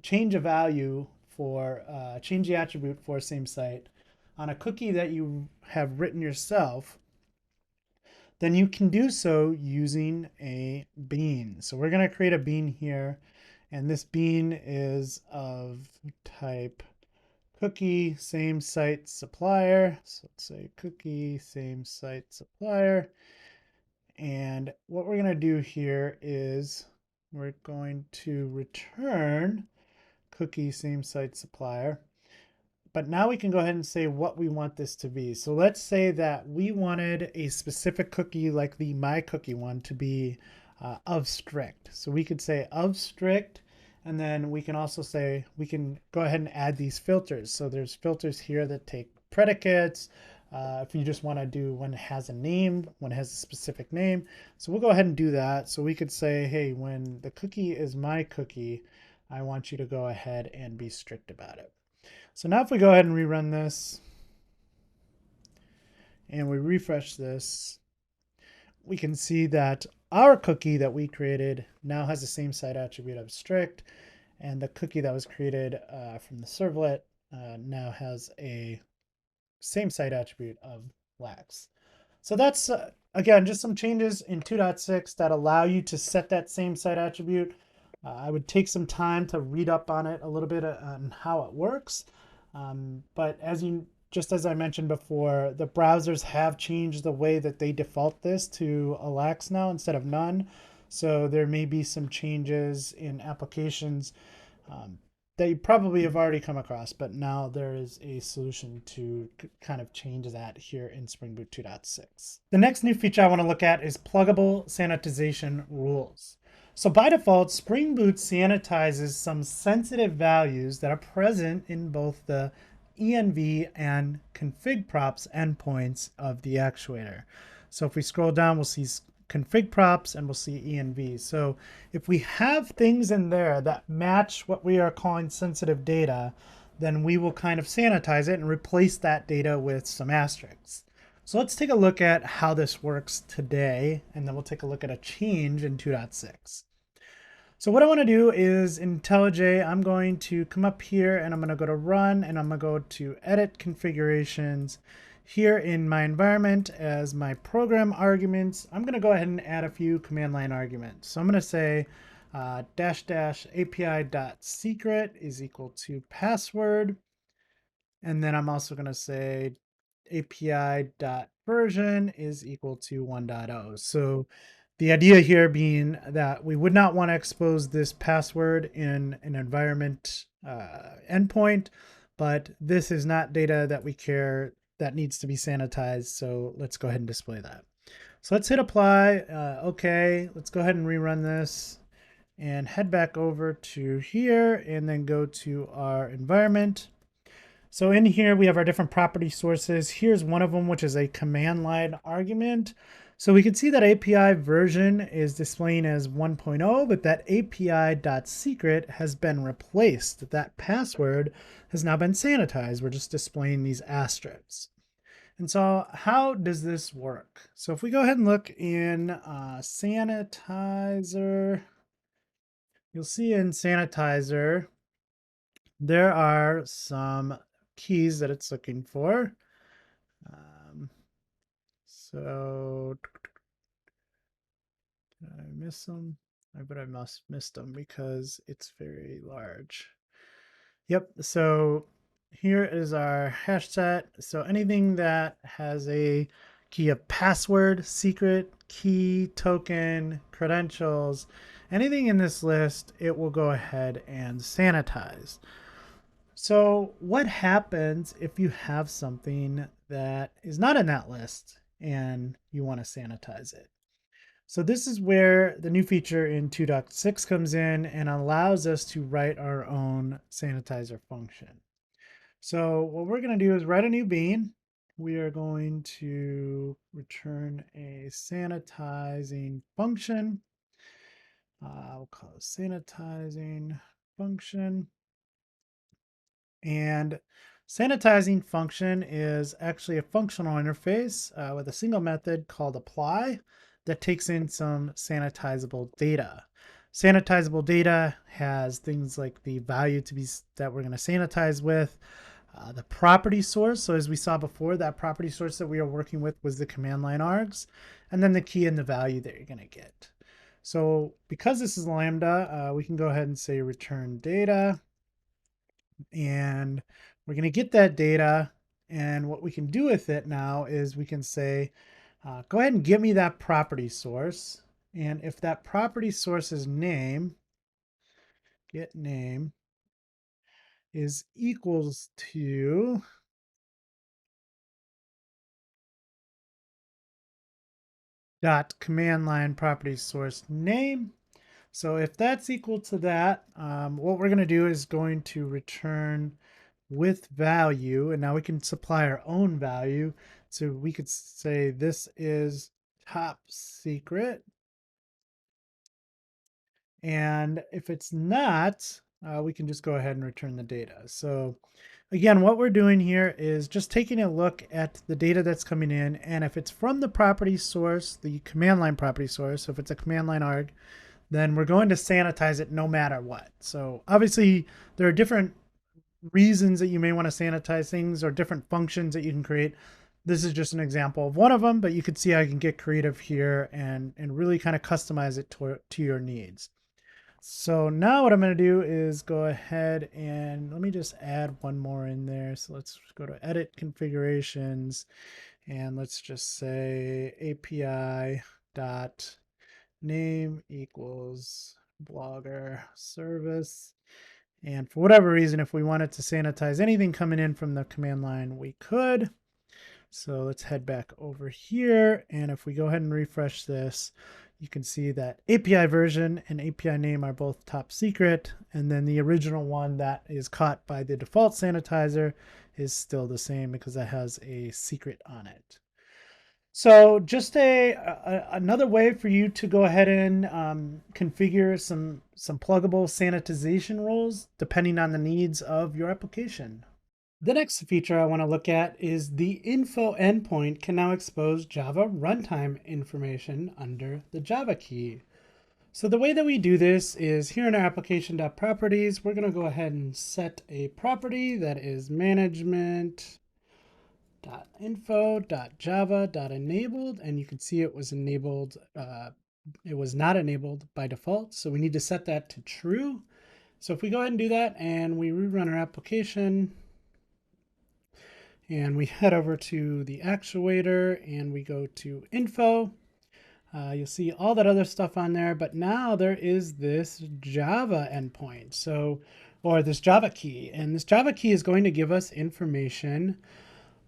change a value for, change the attribute for SameSite on a cookie that you have written yourself, then you can do so using a bean. So we're going to create a bean here, and this bean is of type cookie SameSite supplier. So let's say cookie SameSite supplier. And what we're going to do here is we're going to return cookie SameSite supplier. But now we can go ahead and say what we want this to be. So let's say that we wanted a specific cookie like the my cookie one to be of strict. So we could say of strict, and then we can also say we can go ahead and add these filters. So there's filters here that take predicates. If you just want to do when it has a name, when it has a specific name. So we'll go ahead and do that. So we could say, hey, when the cookie is my cookie, I want you to go ahead and be strict about it. So now if we go ahead and rerun this and we refresh this, we can see that our cookie that we created now has the SameSite attribute of strict, and the cookie that was created from the servlet now has a SameSite attribute of lax. So that's, again, just some changes in 2.6 that allow you to set that SameSite attribute. I would take some time to read up on it a little bit on how it works. But just as I mentioned before, the browsers have changed the way that they default this to a lax now instead of none. So there may be some changes in applications that you probably have already come across, but now there is a solution to kind of change that here in Spring Boot 2.6. The next new feature I want to look at is pluggable sanitization rules. So by default, Spring Boot sanitizes some sensitive values that are present in both the env and config props endpoints of the actuator. So if we scroll down, we'll see config props and we'll see env. So if we have things in there that match what we are calling sensitive data, then we will kind of sanitize it and replace that data with some asterisks. So let's take a look at how this works today, and then we'll take a look at a change in 2.6. So what I want to do is in IntelliJ, I'm going to come up here and I'm going to go to run, and I'm going to go to edit configurations. Here in my environment as my program arguments, I'm going to go ahead and add a few command line arguments. So I'm going to say --api.secret is equal to password. And then I'm also going to say api.version is equal to 1.0. So the idea here being that we would not want to expose this password in an environment endpoint, but this is not data that we care that needs to be sanitized. So let's go ahead and display that. So let's hit apply. Okay, let's go ahead and rerun this and head back over to here and then go to our environment. So in here, we have our different property sources. Here's one of them, which is a command line argument. So we can see that API version is displaying as 1.0, but that API.secret has been replaced. That password has now been sanitized. We're just displaying these asterisks. And so how does this work? So if we go ahead and look in Sanitizer, you'll see in Sanitizer, there are some keys that it's looking for. So did I miss them? I bet I must missed them because it's very large. Yep, so here is our hash set. So anything that has a key of password, secret, key, token, credentials, anything in this list, it will go ahead and sanitize. So what happens if you have something that is not in that list? and you want to sanitize it. So this is where the new feature in 2.6 comes in and allows us to write our own sanitizer function. So what we're going to do is write a new bean. We are going to return a sanitizing function. We'll call it sanitizing function. And sanitizing function is actually a functional interface with a single method called apply that takes in some sanitizable data. Sanitizable data has things like the value that we're going to sanitize with, the property source. So as we saw before, that property source that we are working with was the command line args, and then the key and the value that you're going to get. So because this is Lambda, we can go ahead and say return data, and we're going to get that data. And what we can do with it now is we can say, go ahead and give me that property source. And if that property source's name, get name, is equals to dot command line property source name. So if that's equal to that, what we're going to do is going to return with value, and now we can supply our own value. So we could say this is top secret. And if it's not, we can just go ahead and return the data. So again, what we're doing here is just taking a look at the data that's coming in. And if it's from the property source, the command line property source, so if it's a command line arg, then we're going to sanitize it no matter what. So obviously there are different reasons that you may want to sanitize things or different functions that you can create. This is just an example of one of them, but you can see I can get creative here and really kind of customize it to your needs. So now what I'm going to do is go ahead and let me just add one more in there. So let's go to edit configurations and let's just say API dot name equals blogger service. And for whatever reason, if we wanted to sanitize anything coming in from the command line, we could. So let's head back over here. And if we go ahead and refresh this, you can see that API version and API name are both top secret. And then the original one that is caught by the default sanitizer is still the same because that has a secret on it. So just another way for you to go ahead and configure some pluggable sanitization rules depending on the needs of your application. The next feature I want to look at is the info endpoint can now expose Java runtime information under the Java key. So the way that we do this is here in our application.properties, we're going to go ahead and set a property that is management.info.java.enabled, and you can see it was enabled. It was not enabled by default, so we need to set that to true. So if we go ahead and do that and we rerun our application, and we head over to the Actuator and we go to info, you'll see all that other stuff on there, but now there is this Java endpoint. So, or this Java key, and this Java key is going to give us information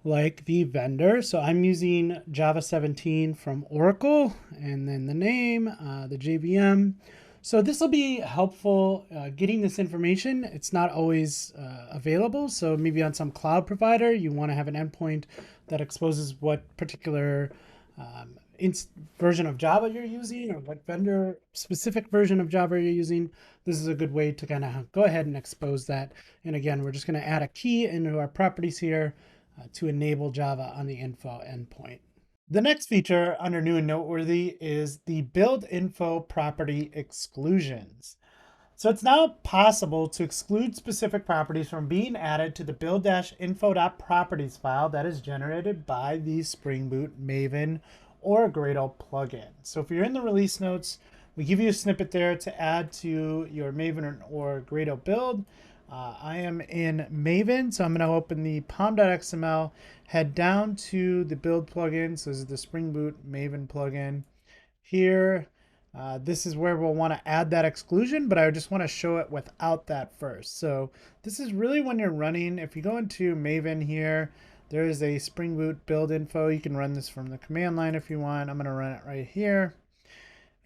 like the vendor. So I'm using Java 17 from Oracle, and then the name, the JVM. So this will be helpful getting this information. It's not always available. So maybe on some cloud provider, you want to have an endpoint that exposes what particular version of Java you're using or what vendor specific version of Java you're using. This is a good way to kind of go ahead and expose that. And again, we're just going to add a key into our properties here to enable Java on the info endpoint. The next feature under new and noteworthy is the build info property exclusions. So it's now possible to exclude specific properties from being added to the build-info.properties file that is generated by the Spring Boot Maven or Gradle plugin. So if you're in the release notes, we give you a snippet there to add to your Maven or Gradle build. I am in Maven, so I'm going to open the pom.xml, head down to the build plugin. So this is the Spring Boot Maven plugin. Here, this is where we'll want to add that exclusion, but I just want to show it without that first. So this is really when you're running, if you go into Maven here, There is a Spring Boot build info. You can run this from the command line if you want. I'm going to run it right here.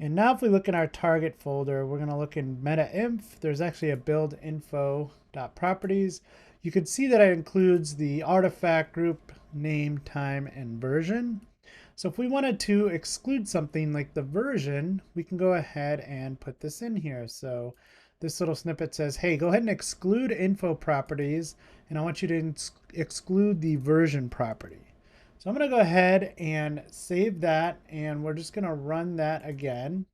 And now if we look in our target folder, we're going to look in meta-inf. There's actually a build info.properties. You can see that it includes the artifact group, name, time, and version. So if we wanted to exclude something like the version, we can go ahead and put this in here. So this little snippet says, hey, go ahead and exclude info properties, and I want you to exclude the version property. So I'm going to go ahead and save that, and we're just going to run that again.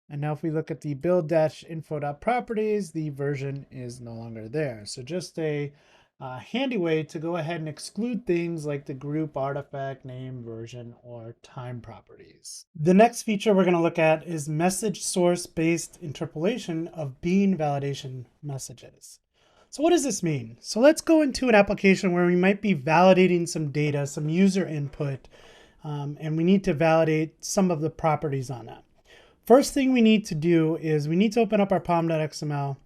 And now if we look at the build-info.properties, the version is no longer there. So just a handy way to go ahead and exclude things like the group, artifact, name, version, or time properties. The next feature we're going to look at is message source-based interpolation of bean validation messages. So what does this mean? So let's go into an application where we might be validating some data, some user input, and we need to validate some of the properties on that. First thing we need to do is we need to open up our pom.xml.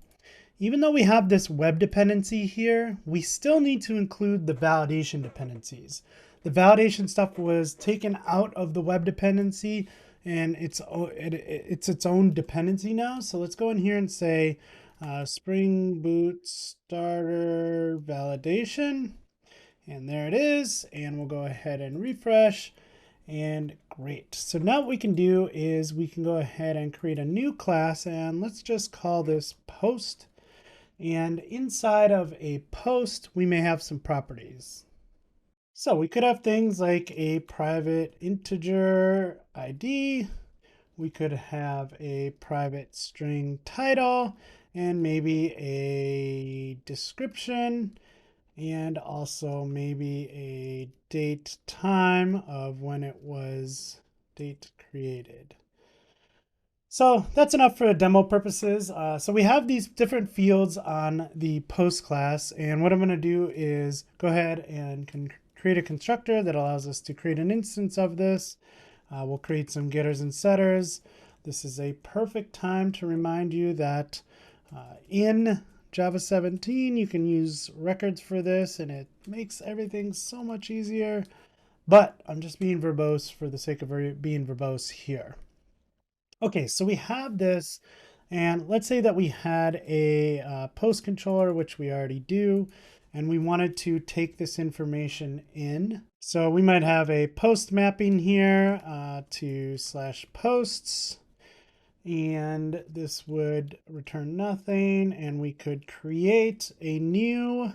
Even though we have this web dependency here, we still need to include the validation dependencies. The validation stuff was taken out of the web dependency, and it's its own dependency now. So let's go in here and say Spring Boot starter validation, and there it is. And we'll go ahead and refresh. And great. So now what we can do is we can go ahead and create a new class, and let's just call this post. And inside of a post, we may have some properties. So we could have things like a private integer ID. We could have a private string title, and maybe a description, and also maybe a date time of when it was date created. So that's enough for demo purposes. So we have these different fields on the post class, and what I'm going to do is go ahead and create a constructor that allows us to create an instance of this. We'll create some getters and setters. This is a perfect time to remind you that in Java 17, you can use records for this, and it makes everything so much easier. But I'm just being verbose for the sake of being verbose here. Okay, so we have this, and let's say that we had a post controller, which we already do, and we wanted to take this information in. So we might have a post mapping here to /posts. And this would return nothing, and we could create a new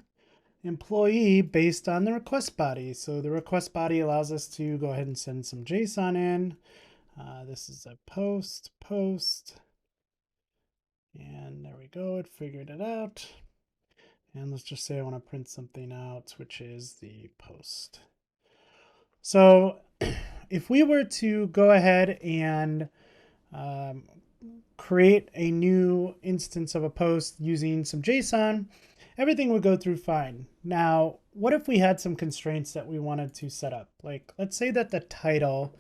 employee based on the request body. So the request body allows us to go ahead and send some JSON in. This is a post, and there we go, it figured it out. And let's just say I want to print something out, which is the post. So if we were to go ahead and create a new instance of a post using some JSON, everything would go through fine. Now, what if we had some constraints that we wanted to set up? Like, let's say that the title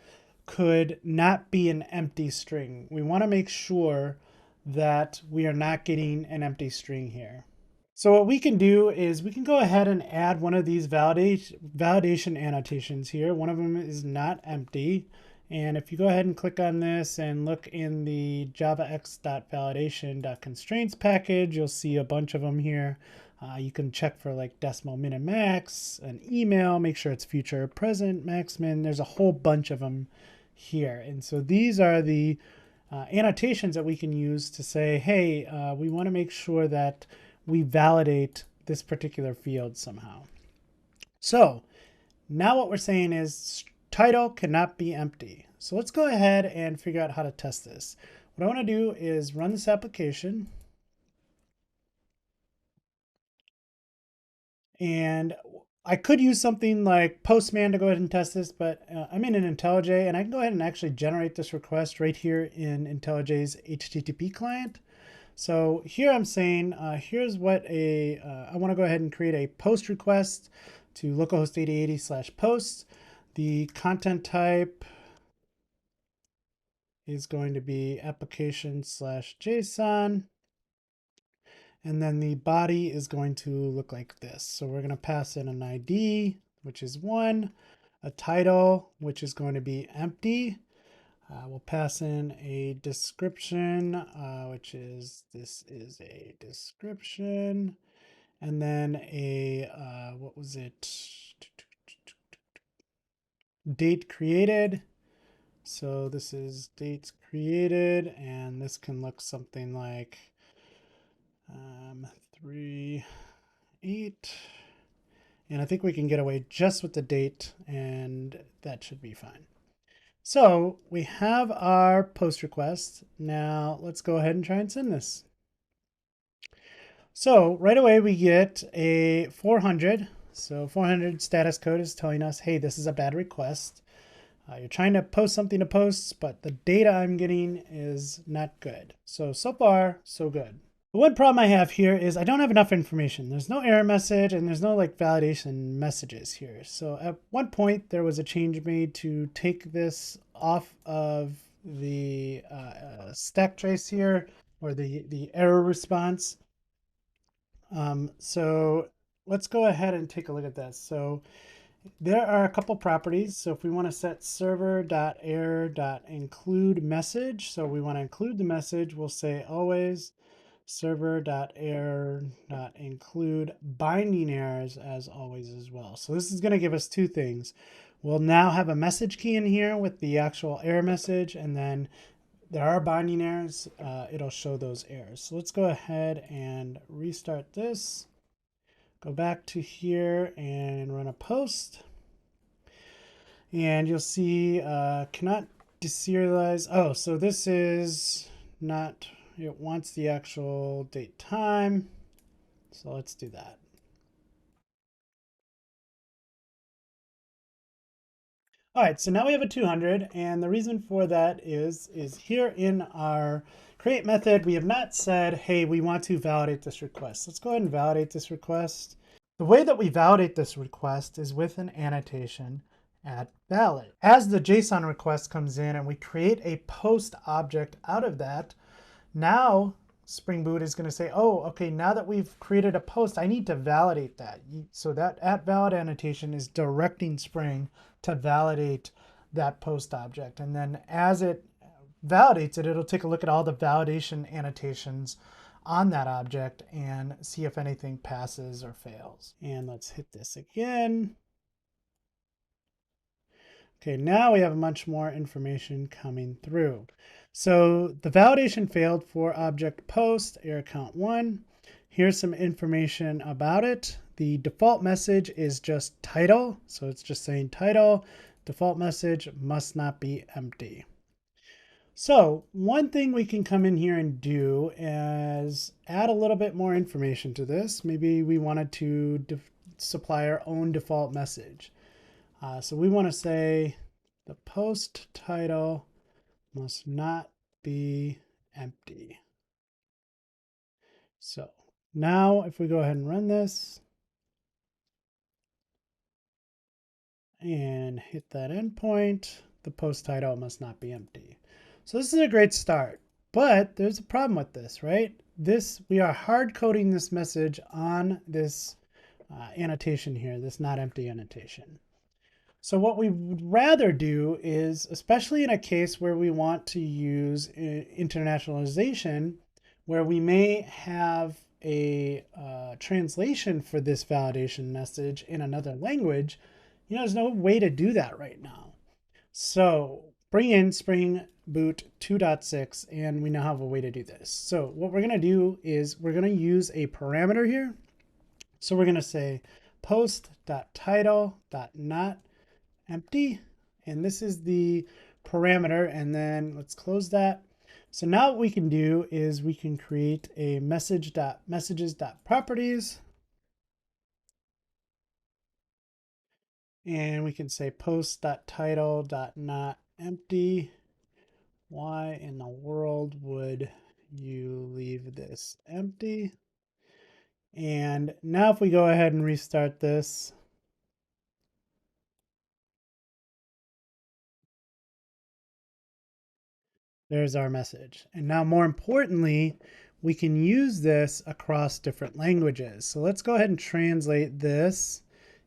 could not be an empty string. We want to make sure that we are not getting an empty string here. So what we can do is we can go ahead and add one of these validation annotations here. One of them is not empty. And if you go ahead and click on this and look in the javax.validation.constraints package, you'll see a bunch of them here. You can check for like decimal min and max, an email, make sure it's future, present, max, min. There's a whole bunch of them here. And so these are the annotations that we can use to say, hey, we want to make sure that we validate this particular field somehow. So now what we're saying is title cannot be empty. So let's go ahead and figure out how to test this. What I want to do is run this application. And I could use something like Postman to go ahead and test this, but I'm in an IntelliJ, and I can go ahead and actually generate this request right here in IntelliJ's HTTP client. So here I'm saying, here's what I want to go ahead and create a post request to localhost 8080/post. The content type is going to be application/JSON. And then the body is going to look like this. So we're going to pass in an ID, which is 1, a title, which is going to be empty. We'll pass in a description, which is, this is a description. And then a, what was it? Date created. So this is dates created, and this can look something like 3, 8. And I think we can get away just with the date, and that should be fine. So we have our post request. Now let's go ahead and try and send this. So right away we get a 400. So 400 status code is telling us, hey, this is a bad request. You're trying to post something to posts, but the data I'm getting is not good. So far, so good. The one problem I have here is I don't have enough information. There's no error message and there's no like validation messages here. So at one point there was a change made to take this off of the stack trace here, or the error response. So let's go ahead and take a look at this. So there are a couple properties. So if we want to set server.error.include message, so we want to include the message, we'll say always server.error.include binding errors as always as well. So this is going to give us two things. We'll now have a message key in here with the actual error message, and then there are binding errors. It'll show those errors. So let's go ahead and restart this. Go back to here and run a post. And you'll see cannot deserialize. Oh, so this is not, it wants the actual date time. So let's do that. All right, so now we have a 200, and the reason for that is here in our create method, we have not said, hey, we want to validate this request. Let's go ahead and validate this request. The way that we validate this request is with an annotation at valid. As the JSON request comes in and we create a post object out of that, now Spring Boot is going to say, oh, okay, now that we've created a post, I need to validate that. So that at valid annotation is directing Spring to validate that post object. And then as it validates it, it'll take a look at all the validation annotations on that object and see if anything passes or fails. And let's hit this again. Okay, now we have much more information coming through. So the validation failed for object post, error count 1. Here's some information about it. The default message is just title. So it's just saying title. Default message must not be empty. So one thing we can come in here and do is add a little bit more information to this. Maybe we wanted to supply our own default message. So we want to say the post title must not be empty. So now if we go ahead and run this and hit that endpoint, the post title must not be empty. So this is a great start, but there's a problem with this, right? We are hard coding this message on this annotation here, this not empty annotation. So what we would rather do is, especially in a case where we want to use internationalization, where we may have a translation for this validation message in another language, there's no way to do that right now. So bring in Spring Boot 2.6, and we now have a way to do this. So what we're going to do is we're going to use a parameter here. So we're going to say post.title.not empty, and this is the parameter, and then let's close that. So now what we can do is we can create a messages.properties, and we can say post.title.not empty. Why in the world would you leave this empty? And now if we go ahead and restart this, there's our message. And now more importantly, we can use this across different languages. So let's go ahead and translate this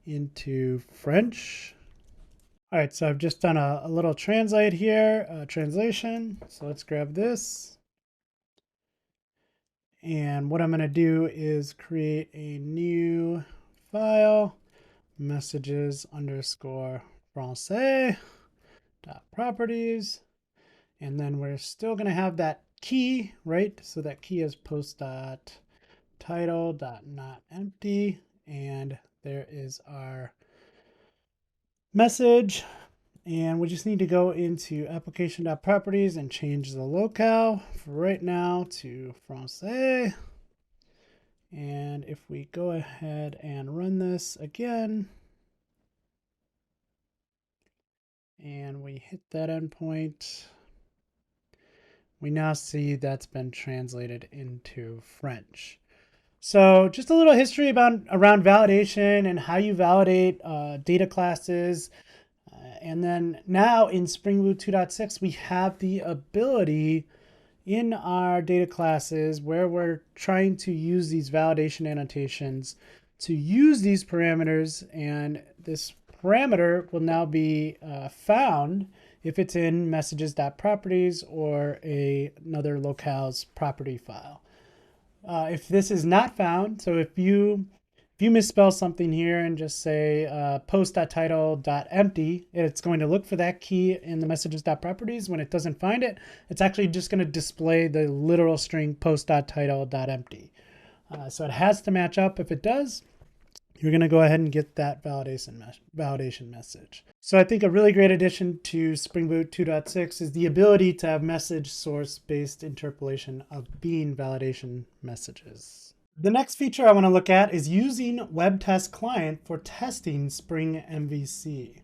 into French. All right, so I've just done a little translate here, translation. So let's grab this. And what I'm going to do is create a new file, messages underscore français dot properties. And then we're still going to have that key, right? So that key is post dot title dot not empty. And there is our message. And we just need to go into application.properties and change the locale for right now to français. And if we go ahead and run this again, and we hit that endpoint, we now see that's been translated into French. So just a little history around validation and how you validate data classes. And then now in Spring Boot 2.6, we have the ability in our data classes where we're trying to use these validation annotations to use these parameters, and this parameter will now be found if it's in messages.properties or another locale's property file. If this is not found, so if you misspell something here and just say post.title.empty, it's going to look for that key in the messages.properties. When it doesn't find it, it's actually just going to display the literal string post.title.empty. So it has to match up. If it does, you're going to go ahead and get that validation message. So I think a really great addition to Spring Boot 2.6 is the ability to have message source-based interpolation of bean validation messages. The next feature I want to look at is using WebTestClient for testing Spring MVC.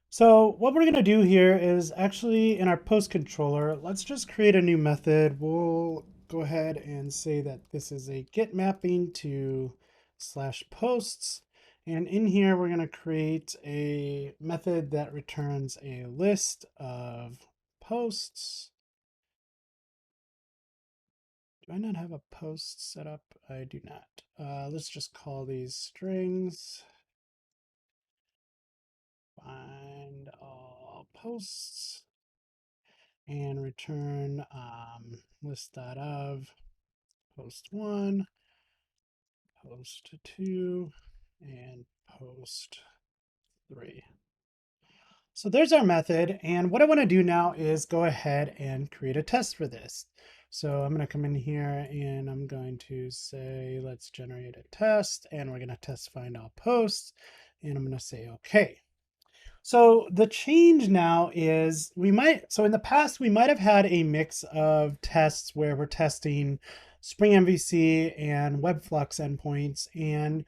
So what we're going to do here is actually in our post controller, let's just create a new method. We'll go ahead and say that this is a get mapping to /posts. And in here, we're going to create a method that returns a list of posts. Do I not have a post set up? I do not. Let's just call these strings. Find all posts and return list.of post 1, post 2, and post 3. So there's our method. And what I want to do now is go ahead and create a test for this. So I'm going to come in here and I'm going to say, let's generate a test, and we're going to test find all posts. And I'm going to say, okay. So the change now is so in the past, we might have had a mix of tests where we're testing Spring MVC and WebFlux endpoints. And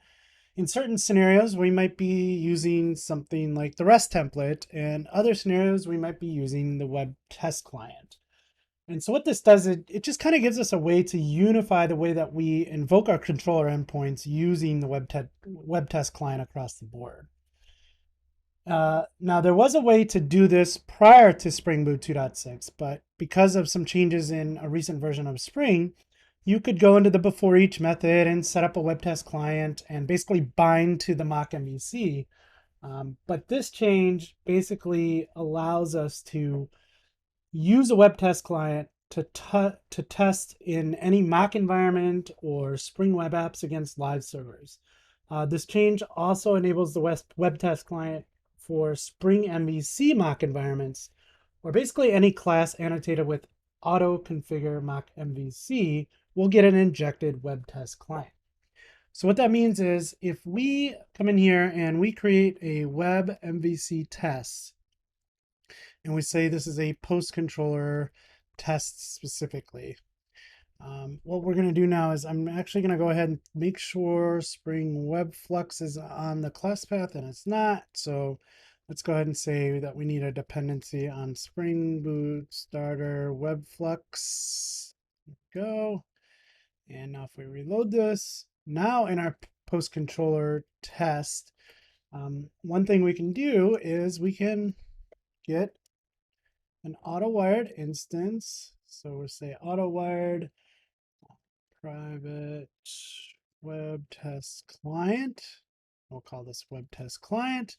in certain scenarios, we might be using something like the REST template, and other scenarios, we might be using the WebTestClient. And so what this does, it just kind of gives us a way to unify the way that we invoke our controller endpoints using the WebTestClient across the board. Now, there was a way to do this prior to Spring Boot 2.6, but because of some changes in a recent version of Spring, you could go into the before each method and set up a WebTestClient and basically bind to the mock MVC. But this change basically allows us to use a WebTestClient to test in any mock environment or Spring Web Apps against live servers. This change also enables the WebTestClient for Spring MVC mock environments, or basically any class annotated with auto configure mock MVC will get an injected WebTestClient. So what that means is if we come in here and we create a web MVC test, and we say this is a post controller test specifically, what we're going to do now is I'm actually going to go ahead and make sure Spring WebFlux is on the class path, and it's not. So let's go ahead and say that we need a dependency on Spring Boot Starter WebFlux. Go. And now if we reload this, now in our post controller test, one thing we can do is we can get an auto-wired instance. So we'll say auto-wired private web test client. We'll call this web test client.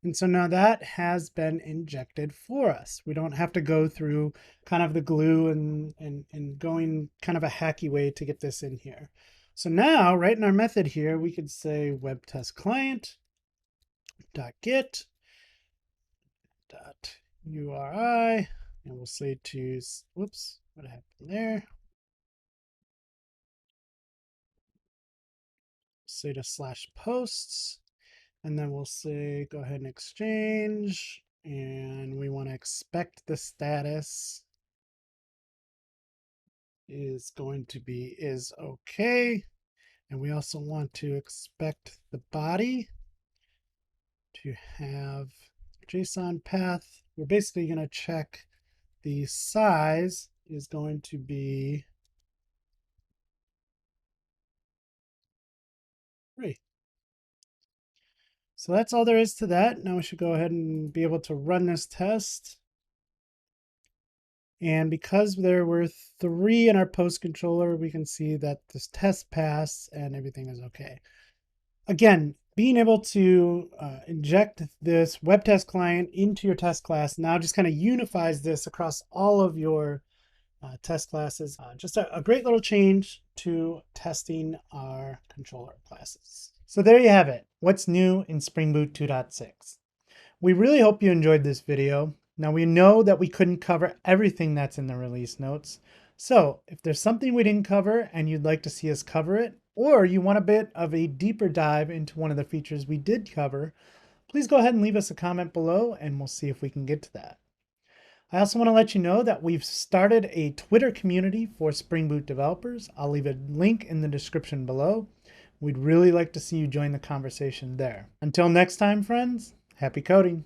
And so now that has been injected for us. We don't have to go through kind of the glue and going kind of a hacky way to get this in here. So now, right in our method here, we could say web test client dot get dot URI, and we'll say to, whoops, what happened there? Say to slash posts, and then we'll say, go ahead and exchange, and we want to expect the status is going to be is okay. And we also want to expect the body to have JSON path. We're basically going to check the size is going to be 3. So that's all there is to that. Now we should go ahead and be able to run this test. And because there were 3 in our post controller, we can see that this test passed and everything is okay. Again, being able to inject this web test client into your test class now just kind of unifies this across all of your test classes. Just a great little change to testing our controller classes. So there you have it. What's new in Spring Boot 2.6. We really hope you enjoyed this video. Now we know that we couldn't cover everything that's in the release notes. So if there's something we didn't cover and you'd like to see us cover it, or you want a bit of a deeper dive into one of the features we did cover, please go ahead and leave us a comment below and we'll see if we can get to that. I also want to let you know that we've started a Twitter community for Spring Boot developers. I'll leave a link in the description below. We'd really like to see you join the conversation there. Until next time, friends, happy coding.